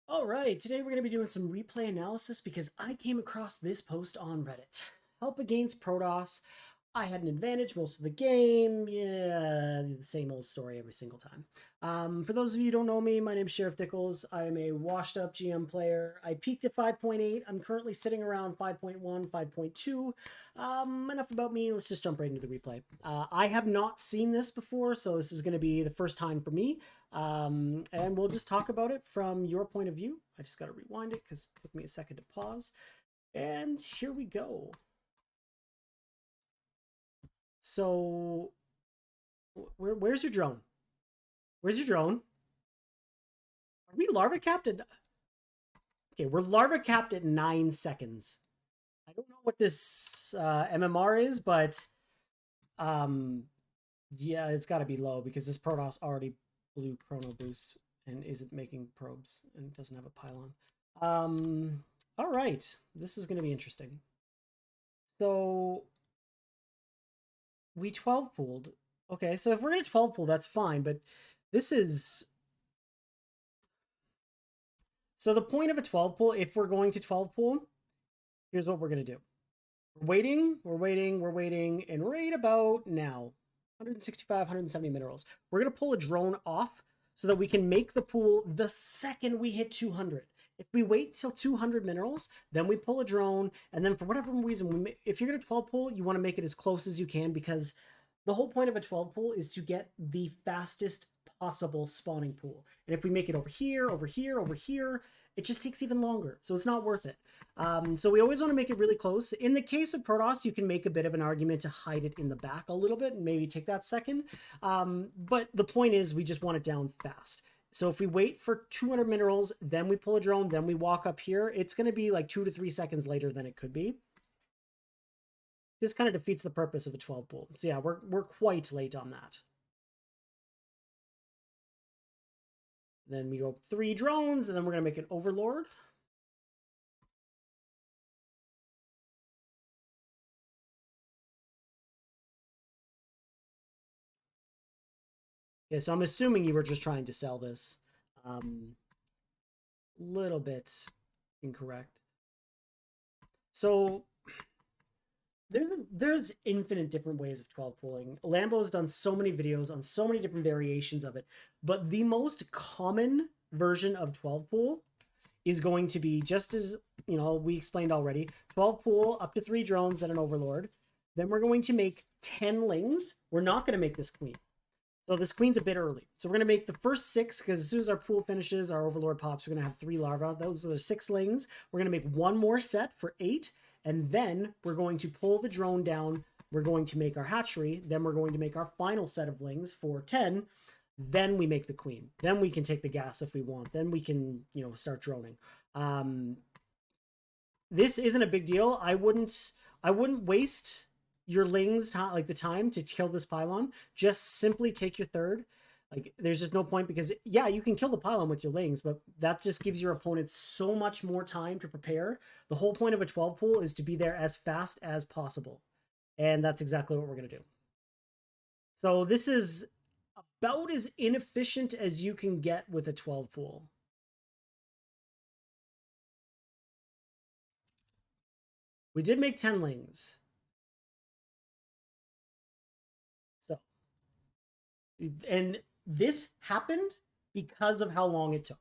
All right, today we're going to be doing some replay analysis because I came across this post on Reddit. Help against Protoss. I had an advantage most of the game. Yeah, the same old story every single time. For those of you who don't know me, my name is Sheriffdickles. I am a washed up GM player. I peaked at 5.8. I'm currently sitting around 5.1, 5.2. Enough about me. Let's just jump right into the replay. I have not seen this before, so this is going to be the first time for me. And we'll just talk about it from your point of view. I just got to rewind it because it took me a second to pause. And here we go. So, where's your drone? Where's your drone? Are we larva capped at... Okay, we're larva capped at 9 seconds. I don't know what this MMR is, but yeah, it's got to be low because this Protoss already blew Chrono Boost and isn't making probes and doesn't have a pylon. All right, this is going to be interesting. So we 12 pooled. Okay, so if we're going to 12 pool, that's fine, but this is... So the point of a 12 pool, if we're going to 12 pool, here's what we're going to do. We're waiting, and right about now, 165, 170 minerals. We're going to pull a drone off so that we can make the pool the second we hit 200. If we wait till 200 minerals, then we pull a drone, and then for whatever reason, if you're going to 12 pool, you want to make it as close as you can because the whole point of a 12 pool is to get the fastest possible spawning pool. And if we make it over here, it just takes even longer. So it's not worth it. So we always want to make it really close. In the case of Protoss, you can make a bit of an argument to hide it in the back a little bit and maybe take that second. But the point is we just want it down fast. So if we wait for 200 minerals, then we pull a drone, then we walk up here, it's going to be like 2 to 3 seconds later than it could be. This kind of defeats the purpose of a 12 pool. So yeah, we're quite late on that. Then we go 3 drones, and then we're going to make an overlord. Okay, so I'm assuming you were just trying to sell this. Little bit incorrect. So there's infinite different ways of 12 pooling. Lambo's done so many videos on so many different variations of it, but the most common version of 12 pool is going to be just as, you know, we explained already, 12 pool, up to 3 drones and an overlord. Then we're going to make 10 lings. We're not going to make this queen. So this queen's a bit early. So we're going to make the first 6, because as soon as our pool finishes, our overlord pops, we're going to have 3 larvae. Those are the 6 lings. We're going to make 1 more set for 8, and then we're going to pull the drone down. We're going to make our hatchery. Then we're going to make our final set of lings for 10. Then we make the queen. Then we can take the gas if we want. Then we can, you know, start droning. This isn't a big deal. I wouldn't waste your lings like the time to kill this pylon. Just simply take your third. Like, there's just no point because, yeah, you can kill the pylon with your lings, but that just gives your opponent so much more time to prepare. The whole point of a 12 pool is to be there as fast as possible. And that's exactly what we're going to do. So this is about as inefficient as you can get with a 12 pool. We did make 10 lings. So, and this happened because of how long it took.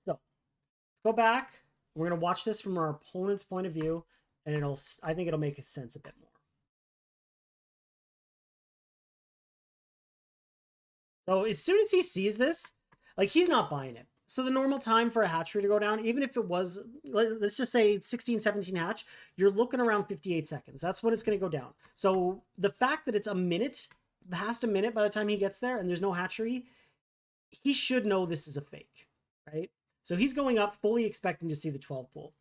So let's go back. We're going to watch this from our opponent's point of view, and I think it'll make sense a bit more. So as soon as he sees this, like, he's not buying it. So the normal time for a hatchery to go down, even if it was, let's just say 16, 17 hatch, you're looking around 58 seconds. That's when it's going to go down. So the fact that it's a minute, past a minute by the time he gets there and there's no hatchery, he should know this is a fake, right? So he's going up fully expecting to see the 12 pool.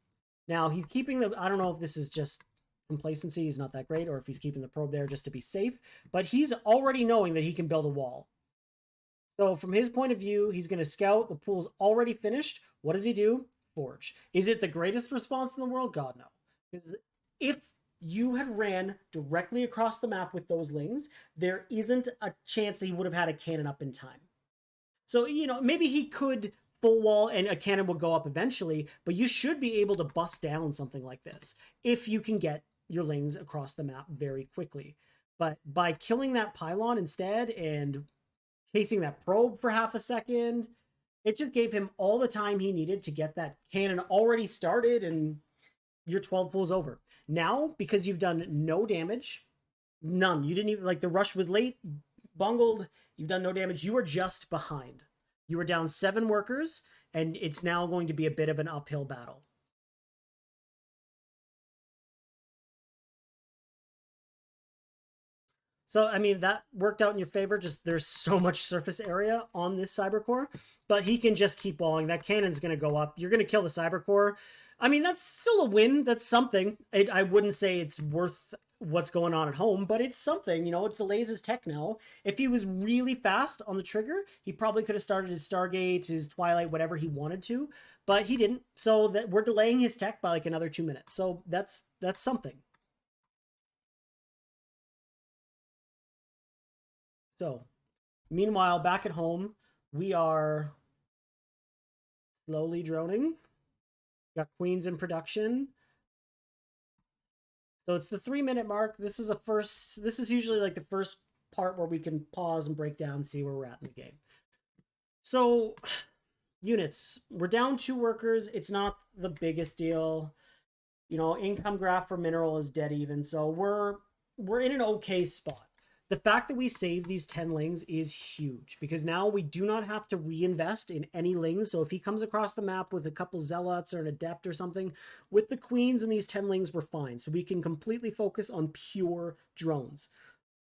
Now he's keeping the, I don't know if this is just complacency, he's not that great, or if he's keeping the probe there just to be safe, but he's already knowing that he can build a wall. So from his point of view, he's going to scout. The pool's already finished. What does he do? Forge. Is it the greatest response in the world? God, no. Because if you had ran directly across the map with those lings, there isn't a chance that he would have had a cannon up in time. So, you know, maybe he could full wall, and a cannon will go up eventually, but you should be able to bust down something like this if you can get your lings across the map very quickly. But by killing that pylon instead and chasing that probe for half a second, it just gave him all the time he needed to get that cannon already started, and your 12 pool's over. Now, because you've done no damage, none, you didn't even, like, the rush was late, bungled, you've done no damage, you are just behind. You were down 7 workers, and it's now going to be a bit of an uphill battle. So, I mean, that worked out in your favor. Just there's so much surface area on this Cybercore, but he can just keep walling. That cannon's going to go up. You're going to kill the Cybercore. I mean, that's still a win. That's something. I wouldn't say it's worth what's going on at home, but it's something. You know, it delays his tech now. If he was really fast on the trigger, he probably could have started his Stargate, his Twilight, whatever he wanted to, but he didn't. So that we're delaying his tech by like another 2 minutes. So that's something. So, meanwhile, back at home, we are slowly droning. Got queens in production. So it's the 3-minute mark. This is usually like the first part where we can pause and break down, see where we're at in the game. So, units. We're down 2 workers. It's not the biggest deal. You know, income graph for mineral is dead even. So we're in an okay spot. The fact that we saved these 10 lings is huge, because now we do not have to reinvest in any lings. So if he comes across the map with a couple zealots or an adept or something, with the queens and these 10 lings, we're fine. So we can completely focus on pure drones.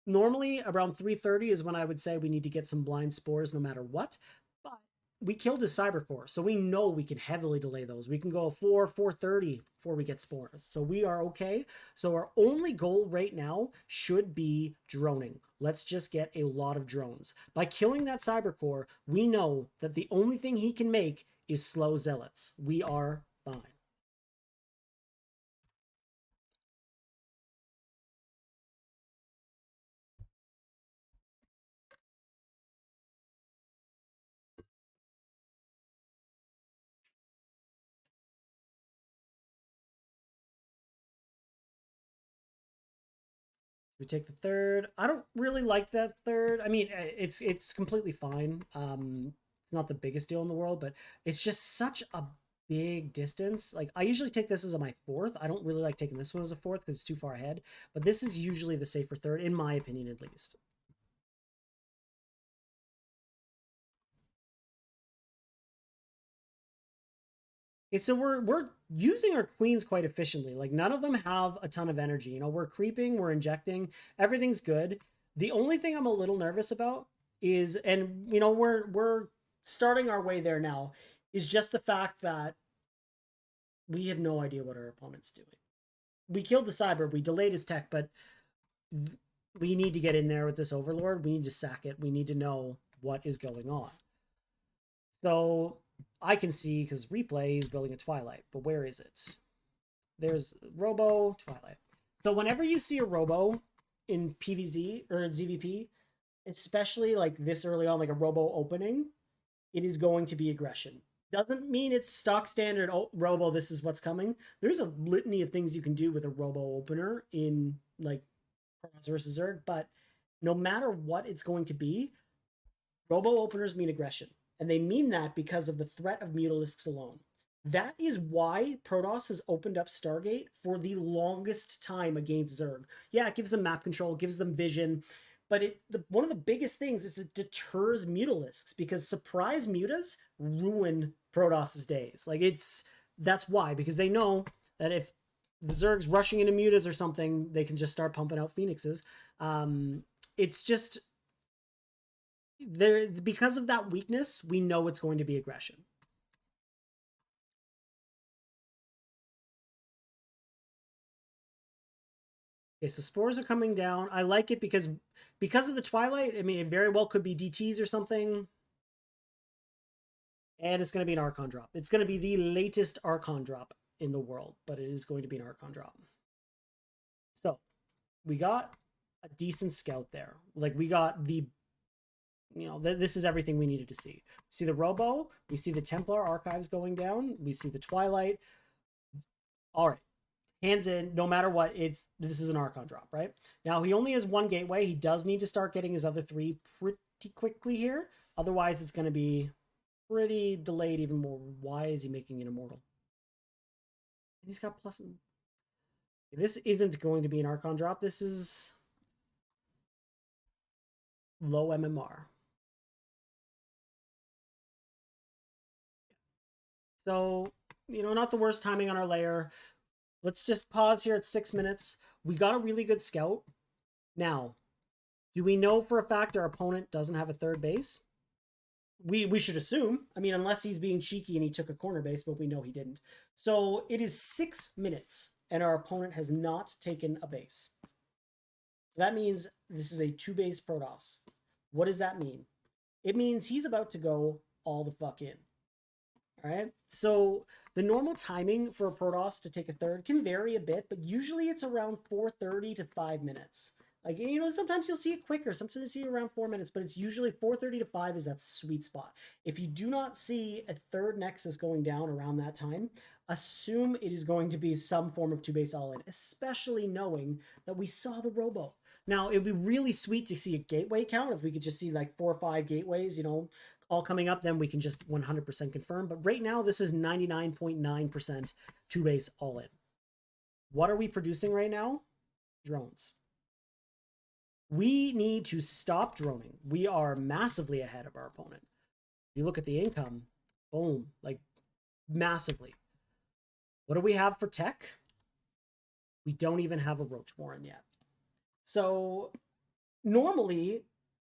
Normally around 3:30 is when I would say we need to get some blind spores no matter what. But we killed his Cybercore, so we know we can heavily delay those. We can go 4:30 before we get spores. So we are okay. So our only goal right now should be droning. Let's just get a lot of drones. By killing that Cybercore, we know that the only thing he can make is slow zealots. We are fine. We take the third. I don't really like that third. I mean, it's completely fine. It's not the biggest deal in the world, but it's just such a big distance. Like, I usually take this as my fourth. I don't really like taking this one as a fourth because it's too far ahead. But this is usually the safer third, in my opinion, at least. Okay, so we're using our queens quite efficiently. Like, none of them have a ton of energy. You know, we're creeping, we're injecting, everything's good. The only thing I'm a little nervous about is, and you know, we're starting our way there now, is just the fact that we have no idea what our opponent's doing. We killed the cyber, we delayed his tech, but we need to get in there with this overlord. We need to sack it. We need to know what is going on. So I can see, because replay is building a Twilight, but where is it? There's Robo, Twilight. So whenever you see a Robo in PvZ or in ZvP, especially like this early on, like a Robo opening, it is going to be aggression. Doesn't mean it's stock standard, oh, Robo, this is what's coming. There's a litany of things you can do with a Robo opener in like Cross versus Zerg, but no matter what it's going to be, Robo openers mean aggression. And they mean that because of the threat of Mutalisks alone. That is why Protoss has opened up Stargate for the longest time against Zerg. Yeah, it gives them map control, gives them vision, but one of the biggest things is it deters Mutalisks, because surprise mutas ruin Protoss's days. Like, that's why, because they know that if the Zerg's rushing into mutas or something, they can just start pumping out Phoenixes. It's just there, because of that weakness, we know it's going to be aggression. Okay, so spores are coming down. I like it because of the Twilight. I mean, it very well could be DTs or something. And it's going to be an Archon drop. It's going to be the latest Archon drop in the world, but it is going to be an Archon drop. So we got a decent scout there. Like, we got the you know, this is everything we needed to see. We see the Robo, we see the Templar archives going down, we see the Twilight. All right, hands in, no matter what, this is an Archon drop, right? Now, he only has one gateway. He does need to start getting his other three pretty quickly here. Otherwise, it's going to be pretty delayed even more. Why is he making it immortal? And he's got plus. This isn't going to be an Archon drop. This is low MMR. So, you know, not the worst timing on our layer. Let's just pause here at 6 minutes. We got a really good scout. Now, do we know for a fact our opponent doesn't have a third base? We should assume. I mean, unless he's being cheeky and he took a corner base, but we know he didn't. So it is 6 minutes, and our opponent has not taken a base. So that means this is a 2-base Protoss. What does that mean? It means he's about to go all the fuck in. All right. So the normal timing for a Protoss to take a third can vary a bit, but usually it's around 4:30 to 5 minutes. Like, you know, sometimes you'll see it quicker, sometimes you'll see it around 4 minutes, but it's usually 4:30 to 5 is that sweet spot. If you do not see a third Nexus going down around that time, assume it is going to be some form of 2-base all-in, especially knowing that we saw the Robo. Now, it would be really sweet to see a gateway count. If we could just see like 4 or 5 gateways, you know, all coming up, then we can just 100% confirm. But right now, this is 99.9% 2-base all-in. What are we producing right now? Drones. We need to stop droning. We are massively ahead of our opponent. If you look at the income, boom, like massively. What do we have for tech? We don't even have a Roach Warren yet. So normally,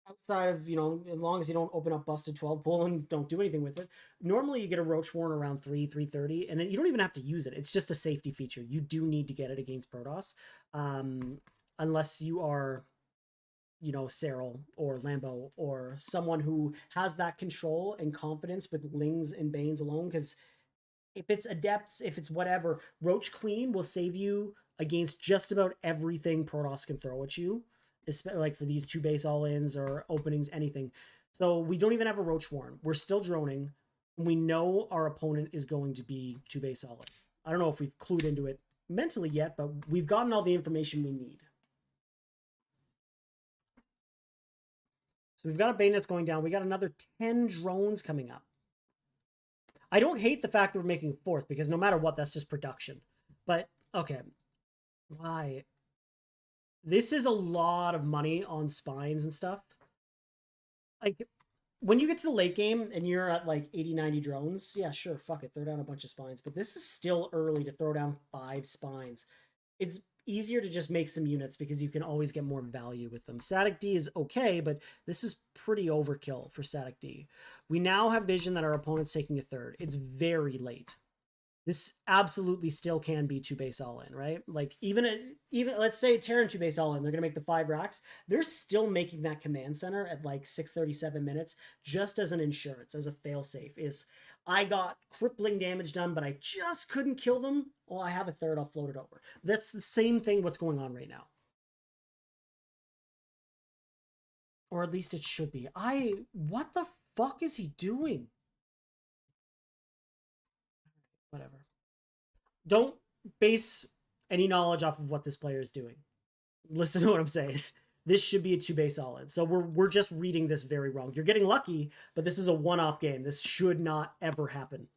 outside of, you know, as long as you don't open up busted 12 pool and don't do anything with it, normally you get a Roach Warren around 3:30, and you don't even have to use it. It's just a safety feature. You do need to get it against Protoss, unless you are, you know, Cyril or Lambo or someone who has that control and confidence with Lings and Banes alone. Because if it's Adepts, if it's whatever, Roach Queen will save you against just about everything Protoss can throw at you, like for these 2-base all-ins or openings, anything. So we don't even have a Roach Warren. We're still droning. We know our opponent is going to be 2-base all-in. I don't know if we've clued into it mentally yet, but we've gotten all the information we need. So we've got a Bane that's going down. We got another 10 drones coming up. I don't hate the fact that we're making 4th, because no matter what, that's just production. But, okay. Why? This is a lot of money on spines and stuff. Like, when you get to the late game and you're at like 80, 90 drones, yeah, sure, fuck it, throw down a bunch of spines. But this is still early to throw down 5 spines. It's easier to just make some units because you can always get more value with them. Static D is okay, but this is pretty overkill for Static D. We now have vision that our opponent's taking a third. It's very late. This absolutely still can be 2-base all-in, right? Like, even let's say Terran 2-base all-in, they're going to make the 5 racks. They're still making that command center at like 6:37 minutes just as an insurance, as a fail-safe. Is I got crippling damage done, but I just couldn't kill them. Well, I have a third, I'll float it over. That's the same thing what's going on right now. Or at least it should be. What the fuck is he doing? Whatever. Don't base any knowledge off of what this player is doing. Listen to what I'm saying. This should be a 2-base all-in. So we're just reading this very wrong. You're getting lucky, but this is a one-off game. This should not ever happen.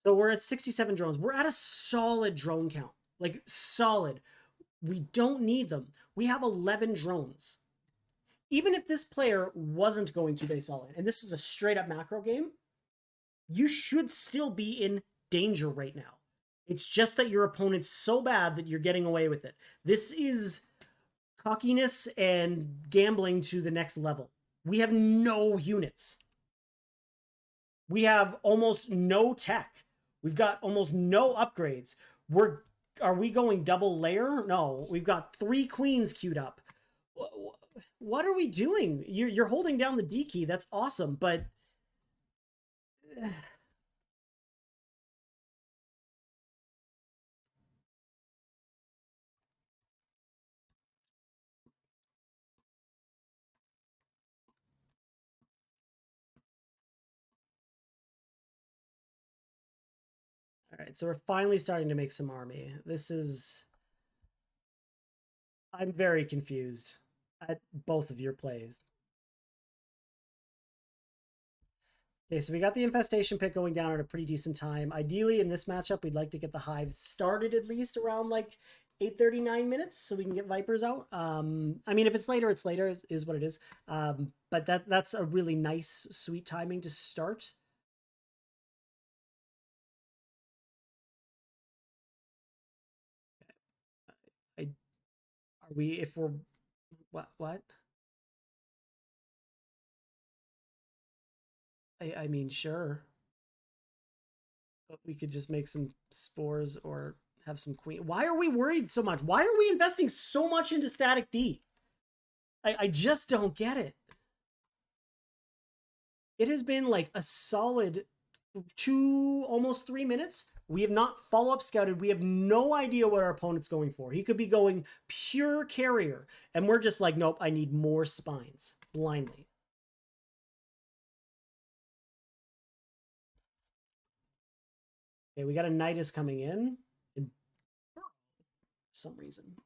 So we're at 67 drones. We're at a solid drone count. Like, solid. We don't need them. We have 11 drones. Even if this player wasn't going 2-base all-in, and this was a straight-up macro game, you should still be in danger right now. It's just that your opponent's so bad that you're getting away with it. This is cockiness and gambling to the next level. We have no units. We have almost no tech. We've got almost no upgrades. Are we going double layer? No, we've got 3 queens queued up. What are we doing? You're holding down the D key. That's awesome, but right, so we're finally starting to make some army. This is... I'm very confused at both of your plays. Okay, so we got the infestation pit going down at a pretty decent time. Ideally, in this matchup, we'd like to get the hive started at least around like 8:39 minutes so we can get vipers out. I mean, if it's later, it's later. It is what it is. But that's a really nice, sweet timing to start. Are we, if we're, what? I mean, sure. But we could just make some spores or have some queen. Why are we worried so much? Why are we investing so much into static D? I just don't get it. It has been like a solid 2, almost 3 minutes. We have not follow-up scouted. We have no idea what our opponent's going for. He could be going pure carrier. And we're just like, nope, I need more spines. Blindly. Okay, we got a Nidus coming in for some reason.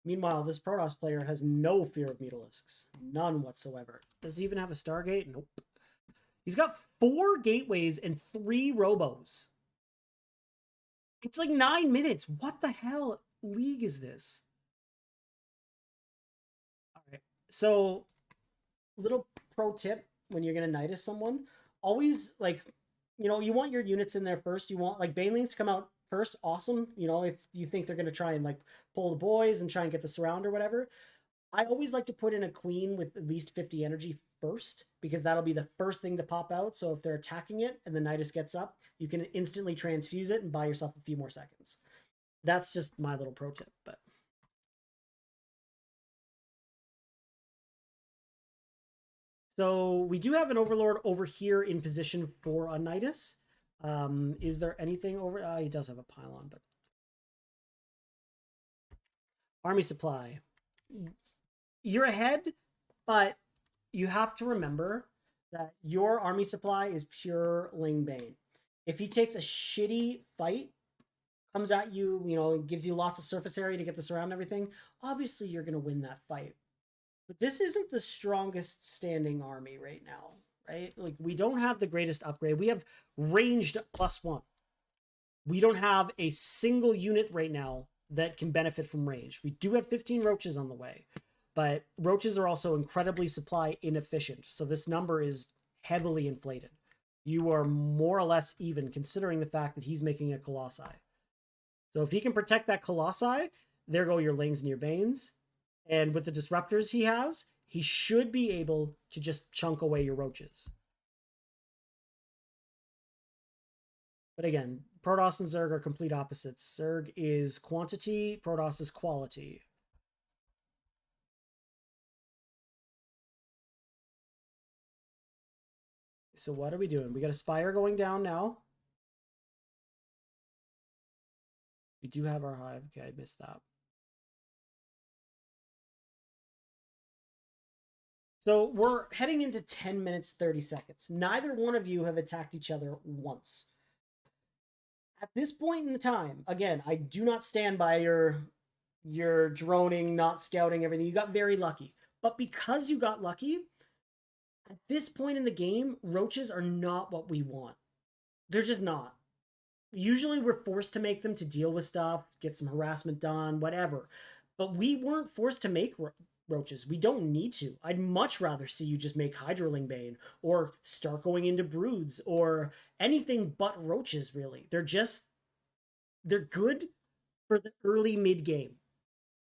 Meanwhile, this Protoss player has no fear of Mutalisks. None whatsoever. Does he even have a Stargate? Nope. He's got 4 gateways and 3 robos. It's like 9 minutes. What the hell league is this? All right. So, little pro tip when you're going to Nidus someone, always, like, you know, you want your units in there first. You want, like, Banelings to come out first. Awesome. You know, if you think they're going to try and, like, pull the boys and try and get the surround or whatever. I always like to put in a queen with at least 50 energy first, because that'll be the first thing to pop out. So if they're attacking it and the Nidus gets up, you can instantly transfuse it and buy yourself a few more seconds. That's just my little pro tip. But so we do have an Overlord over here in position for a Nidus. Is there anything over? He does have a pylon, but army supply. You're ahead, but you have to remember that your army supply is pure Ling Bane. If he takes a shitty fight, comes at you, you know, gives you lots of surface area to get the surround and everything, obviously you're going to win that fight. But this isn't the strongest standing army right now, right? Like, we don't have the greatest upgrade. We have ranged +1. We don't have a single unit right now that can benefit from range. We do have 15 roaches on the way, but roaches are also incredibly supply inefficient. So this number is heavily inflated. You are more or less even, considering the fact that he's making a Colossi. So if he can protect that Colossi, there go your Lings and your Banes. And with the disruptors he has, he should be able to just chunk away your roaches. But again, Protoss and Zerg are complete opposites. Zerg is quantity, Protoss is quality. So what are we doing? We got a Spire going down now. We do have our hive. Okay, I missed that. So we're heading into 10 minutes, 30 seconds. Neither one of you have attacked each other once. At this point in the time, again, I do not stand by your droning, not scouting, everything. You got very lucky. But because you got lucky, at this point in the game, roaches are not what we want. They're just not. Usually we're forced to make them to deal with stuff, get some harassment done, whatever. But we weren't forced to make roaches. We don't need to. I'd much rather see you just make Hydraling Bane or start going into broods or anything but roaches, really. They're good for the early mid game.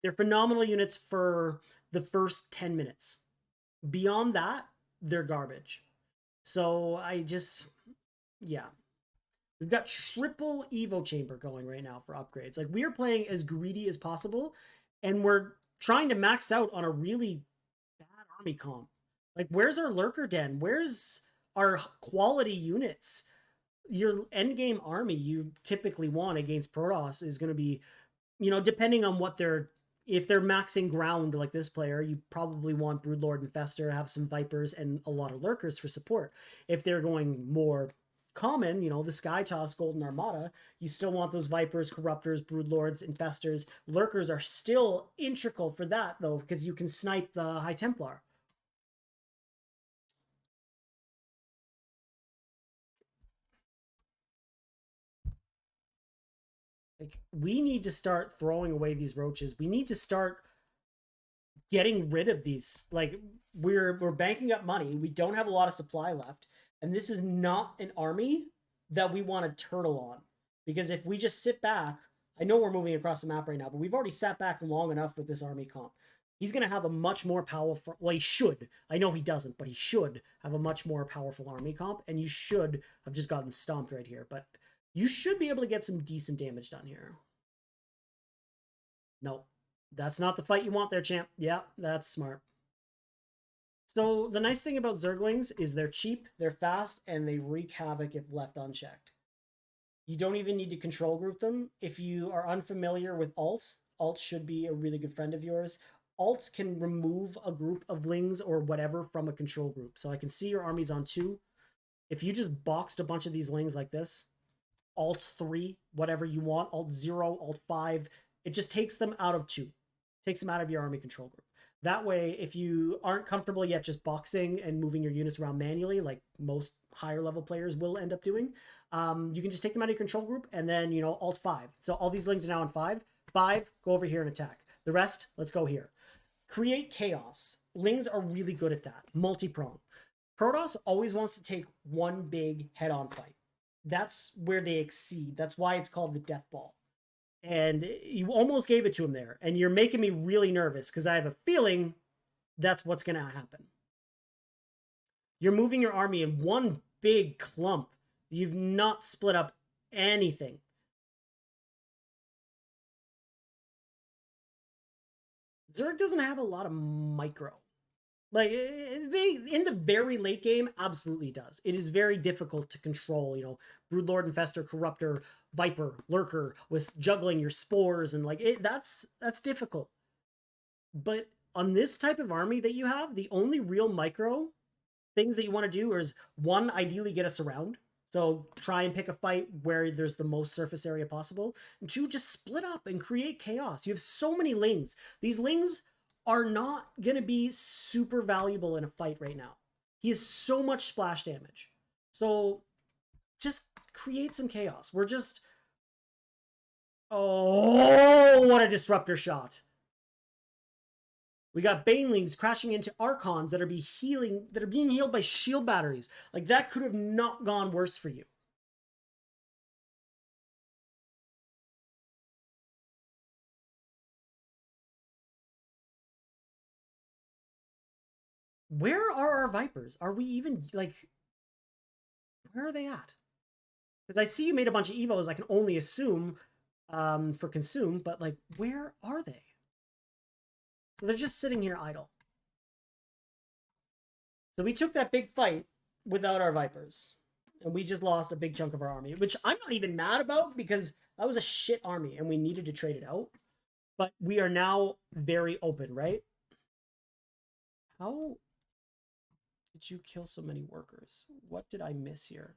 They're phenomenal units for the first 10 minutes. Beyond that, they're garbage. So yeah. We've got triple Evo Chamber going right now for upgrades. Like, we are playing as greedy as possible, and we're trying to max out on a really bad army comp. Like, where's our Lurker Den? Where's our quality units? Your endgame army you typically want against Protoss is going to be, you know, depending on what their if they're maxing ground like this player, you probably want Broodlord and Fester, have some Vipers and a lot of Lurkers for support. If they're going more common, you know, the Skytoss Golden Armada, you still want those Vipers, Corruptors, Broodlords, Infestors. Lurkers are still integral for that, though, because you can snipe the High Templar. Like, we need to start throwing away these roaches. We need to start getting rid of these. Like, we're banking up money. We don't have a lot of supply left, and this is not an army that we want to turtle on. Because if we just sit back, I know we're moving across the map right now, but we've already sat back long enough with this army comp. He's going to have a much more powerful, well, he should. I know he doesn't, but he should have a much more powerful army comp, and you should have just gotten stomped right here. But you should be able to get some decent damage done here. No, that's not the fight you want there, champ. Yeah, that's smart. So the nice thing about Zerglings is they're cheap, they're fast, and they wreak havoc if left unchecked. You don't even need to control group them. If you are unfamiliar with alt should be a really good friend of yours. Alt can remove a group of lings or whatever from a control group. So I can see your army's on 2. If you just boxed a bunch of these lings like this, alt 3, whatever you want, alt 0, alt 5, it just takes them out of 2. Takes them out of your army control group. That way, if you aren't comfortable yet just boxing and moving your units around manually, like most higher level players will end up doing, you can just take them out of your control group and then, you know, alt 5. So all these lings are now on 5. 5, go over here and attack. The rest, let's go here. Create chaos. Lings are really good at that. Multi-prong. Protoss always wants to take one big head-on fight. That's where they exceed. That's why it's called the death ball. And you almost gave it to him there. And you're making me really nervous because I have a feeling that's what's going to happen. You're moving your army in one big clump. You've not split up anything. Zerg doesn't have a lot of micro. Like, they, in the very late game, absolutely does. It is very difficult to control, you know, Broodlord, Infestor, Corruptor, Viper, Lurker, with juggling your spores, and like, that's difficult. But on this type of army that you have, the only real micro things that you want to do is, 1, ideally get us around. So try and pick a fight where there's the most surface area possible. And 2, just split up and create chaos. You have so many lings. These lings are not going to be super valuable in a fight right now. He has so much splash damage. So just create some chaos. We're just... Oh, what a disruptor shot. We got Banelings crashing into Archons that are being healed by shield batteries. Like, that could have not gone worse for you. Where are our Vipers? Are we even, like, where are they at? Because I see you made a bunch of Evos, I can only assume, for consume, but, like, where are they? So they're just sitting here idle. So we took that big fight without our Vipers. And we just lost a big chunk of our army, which I'm not even mad about because that was a shit army and we needed to trade it out. But we are now very open, right? How did you kill so many workers? What did I miss here?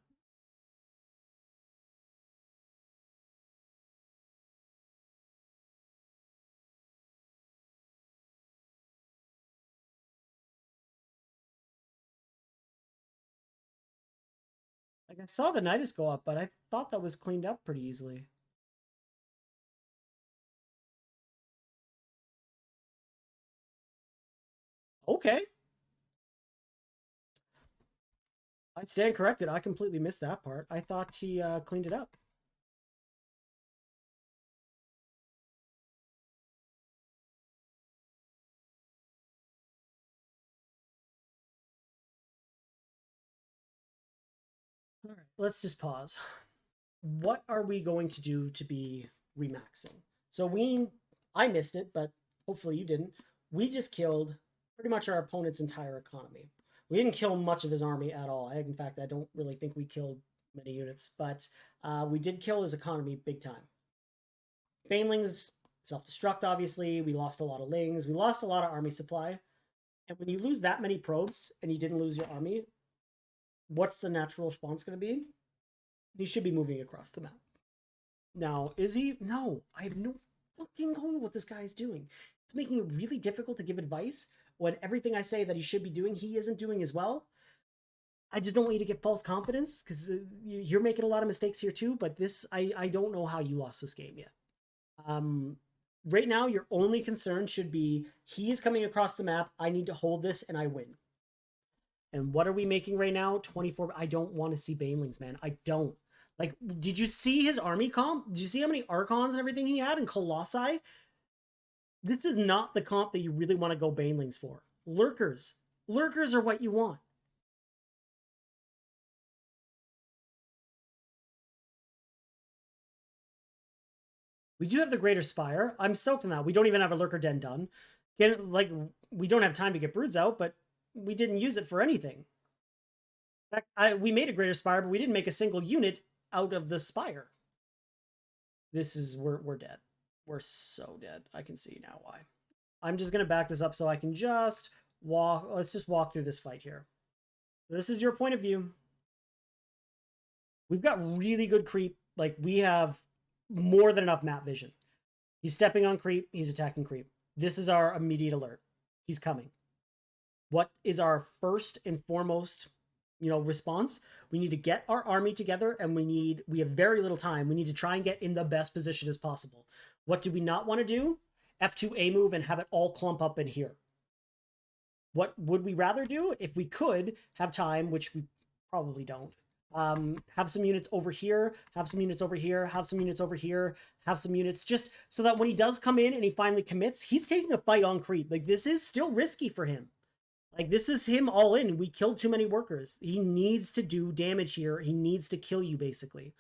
Like, I saw the Nidus go up, but I thought that was cleaned up pretty easily. Okay. I stand corrected. I completely missed that part. I thought he cleaned it up. All right, let's just pause. What are we going to do to be remaxing? So I missed it, but hopefully you didn't. We just killed pretty much our opponent's entire economy. We didn't kill much of his army at all. In fact, I don't really think we killed many units, but we did kill his economy big time. Banelings self-destruct, obviously. We lost a lot of lings. We lost a lot of army supply. And when you lose that many probes and you didn't lose your army, what's the natural response going to be? He should be moving across the map. Now, is he? No, I have no fucking clue what this guy is doing. It's making it really difficult to give advice when everything I say that he should be doing, he isn't doing as well. I just don't want you to get false confidence because you're making a lot of mistakes here too. But this, I don't know how you lost this game yet. Right now, your only concern should be he is coming across the map. I need to hold this and I win. And what are we making right now? 24. I don't want to see Banelings, man. I don't. Like, did you see his army comp? Did you see how many Archons and everything he had and Colossi? This is not the comp that you really want to go Banelings for. Lurkers. Lurkers are what you want. We do have the Greater Spire. I'm stoked on that. We don't even have a Lurker Den done. Like, we don't have time to get broods out, but we didn't use it for anything. In fact, we made a Greater Spire, but we didn't make a single unit out of the Spire. This is, we're dead. We're so dead. I can see now why. I'm just going to back this up so I can just walk. Let's just walk through this fight here. This is your point of view. We've got really good creep. Like, we have more than enough map vision. He's stepping on creep. He's attacking creep. This is our immediate alert. He's coming. What is our first and foremost, response? We need to get our army together, and we have very little time. We need to try and get in the best position as possible. What do we not want to do? F2A move and have it all clump up in here. What would we rather do? If we could have time, which we probably don't, have some units over here, have some units over here, have some units over here, have some units, just so that when he does come in and he finally commits, he's taking a fight on creep. Like, this is still risky for him. Like, this is him all in. We killed too many workers. He needs to do damage here. He needs to kill you, basically.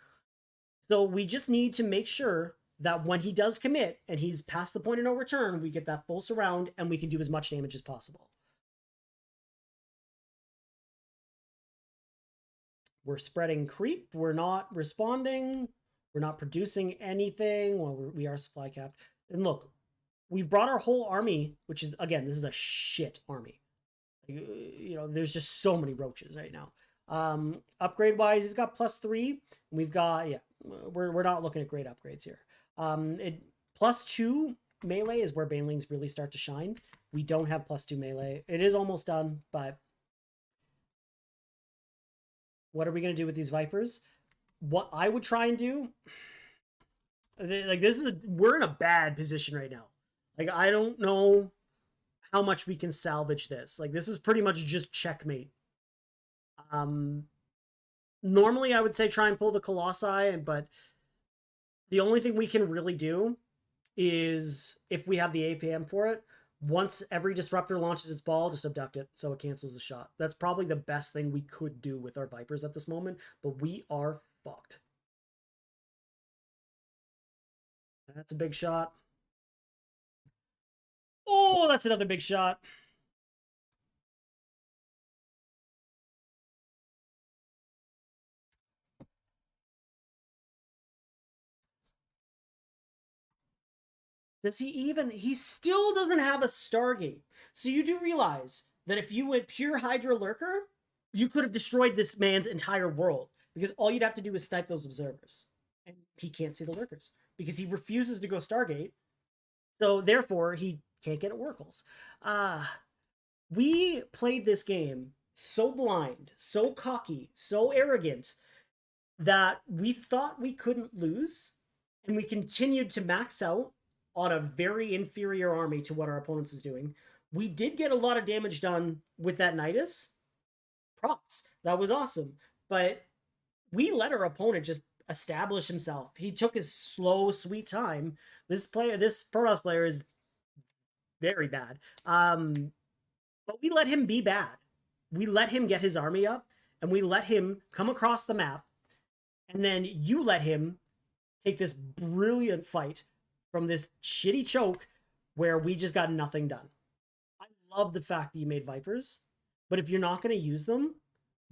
So we just need to make sure that when he does commit and he's past the point of no return, we get that full surround and we can do as much damage as possible. We're spreading creep. We're not responding. We're not producing anything. Well, we are supply capped. And look, we've brought our whole army, which is, again, this is a shit army. There's just so many roaches right now. Upgrade wise, he's got +3. We've got, we're not looking at great upgrades here. +2 melee is where Banelings really start to shine. We don't have +2 melee. It is almost done, but what are we going to do with these Vipers? What I would try and do, like, we're in a bad position right now. Like, I don't know how much we can salvage this. Like, this is pretty much just checkmate. Normally I would say try and pull the Colossi, but the only thing we can really do is, if we have the APM for it, once every disruptor launches its ball, just abduct it so it cancels the shot. That's probably the best thing we could do with our Vipers at this moment, but we are fucked. That's a big shot. Oh, that's another big shot. Does he even? He still doesn't have a Stargate. So you do realize that if you went pure Hydra Lurker, you could have destroyed this man's entire world, because all you'd have to do is snipe those observers. And he can't see the Lurkers because he refuses to go Stargate. So therefore, he can't get oracles. We played this game so blind, so cocky, so arrogant that we thought we couldn't lose, and we continued to max out on a very inferior army to what our opponents is doing. We did get a lot of damage done with that Nidus. Props. That was awesome. But we let our opponent just establish himself. He took his slow, sweet time. This Protoss player is very bad. But we let him be bad. We let him get his army up, and we let him come across the map, and then you let him take this brilliant fight from this shitty choke where we just got nothing done. I love the fact that you made Vipers, but if you're not going to use them,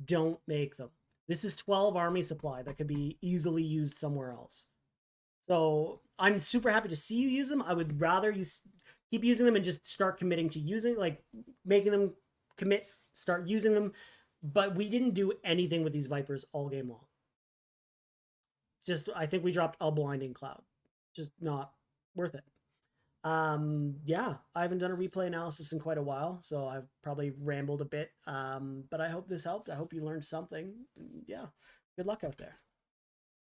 don't make them. This is 12 army supply that could be easily used somewhere else. So I'm super happy to see you use them. I would rather you keep using them and just start committing to using, like making them commit, start using them. But we didn't do anything with these Vipers all game long. Just, I think we dropped a blinding cloud. Just not worth it. Yeah, I haven't done a replay analysis in quite a while, so I've probably rambled a bit. But I hope this helped. I hope you learned something. Yeah, good luck out there.